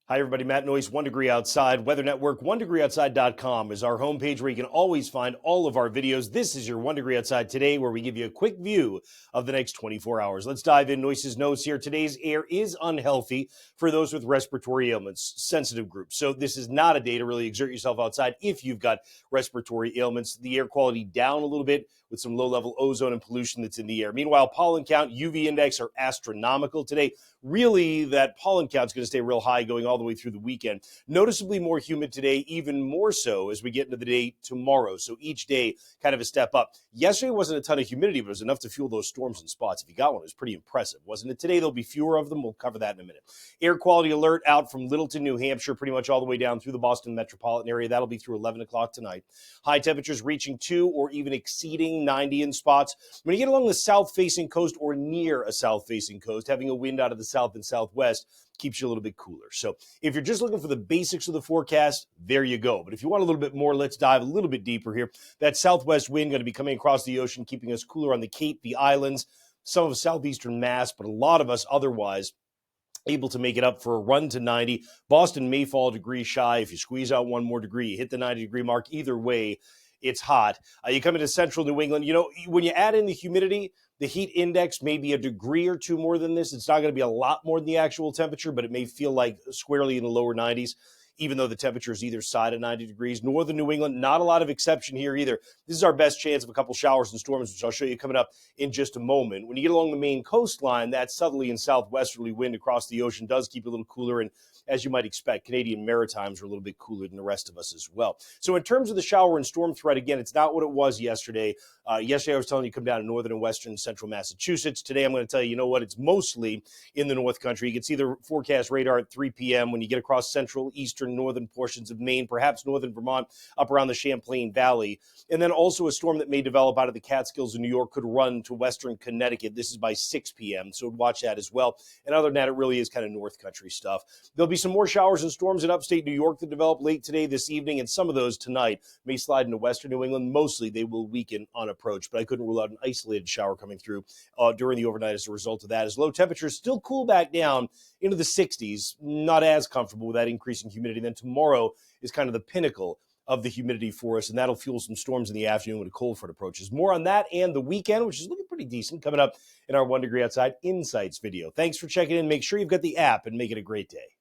Hi, everybody. Matt Noyes, 1 Degree Outside. Weather Network, 1degreeoutside.com is our homepage where you can always find all of our videos. This is your 1 Degree Outside today, where we give you a quick view of the next 24 hours. Let's dive in. Noyes' notes here. Today's air is unhealthy for those with respiratory ailments, sensitive groups. So this is not a day to really exert yourself outside if you've got respiratory ailments. The air quality down a little bit with some low-level ozone and pollution that's in the air. Meanwhile, pollen count, UV index are astronomical today. Really, that pollen count is going to stay real high going all the way through the weekend. Noticeably more humid today, even more so as we get into the day tomorrow. So each day, kind of a step up. Yesterday wasn't a ton of humidity, but it was enough to fuel those storms and spots. If you got one, it was pretty impressive, wasn't it? Today, there'll be fewer of them. We'll cover that in a minute. Air quality alert out from Littleton, New Hampshire, pretty much all the way down through the Boston metropolitan area. That'll be through 11 o'clock tonight. High temperatures reaching 2 or even exceeding 90 in spots. When you get along the south-facing coast or near a south-facing coast, having a wind out of the south and southwest keeps you a little bit cooler. So if you're just looking for the basics of the forecast, there you go. But if you want a little bit more, let's dive a little bit deeper here. That southwest wind going to be coming across the ocean, keeping us cooler on the Cape, the islands, some of southeastern Mass, but a lot of us otherwise able to make it up for a run to 90. Boston may fall a degree shy. If you squeeze out one more degree, you hit the 90-degree mark. Either way, it's hot. You come into central New England, when you add in the humidity, the heat index may be a degree or two more than this. It's not going to be a lot more than the actual temperature, but it may feel like squarely in the lower 90s, even though the temperature is either side of 90 degrees. Northern New England, not a lot of exception here either. This is our best chance of a couple showers and storms, which I'll show you coming up in just a moment. When you get along the main coastline, that southerly and southwesterly wind across the ocean does keep it a little cooler, and as you might expect, Canadian Maritimes are a little bit cooler than the rest of us as well. So in terms of the shower and storm threat, again, it's not what it was yesterday. Yesterday I was telling you come down to northern and western central Massachusetts. Today I'm going to tell you, it's mostly in the North Country. You can see the forecast radar at 3 p.m. when you get across central, eastern, northern portions of Maine, perhaps northern Vermont, up around the Champlain Valley. And then also a storm that may develop out of the Catskills in New York could run to western Connecticut. This is by 6 p.m., so watch that as well. And other than that, it really is kind of North Country stuff. There'll be some more showers and storms in upstate New York that develop late today, this evening, and some of those tonight may slide into western New England. Mostly they will weaken on approach, but I couldn't rule out an isolated shower coming through during the overnight as a result of that. As low temperatures still cool back down into the 60s, not as comfortable with that increasing humidity. Then tomorrow is kind of the pinnacle of the humidity for us, and that'll fuel some storms in the afternoon when a cold front approaches. More on that and the weekend, which is looking pretty decent, coming up in our 1 Degree Outside Insights video. Thanks for checking in. Make sure you've got the app and make it a great day.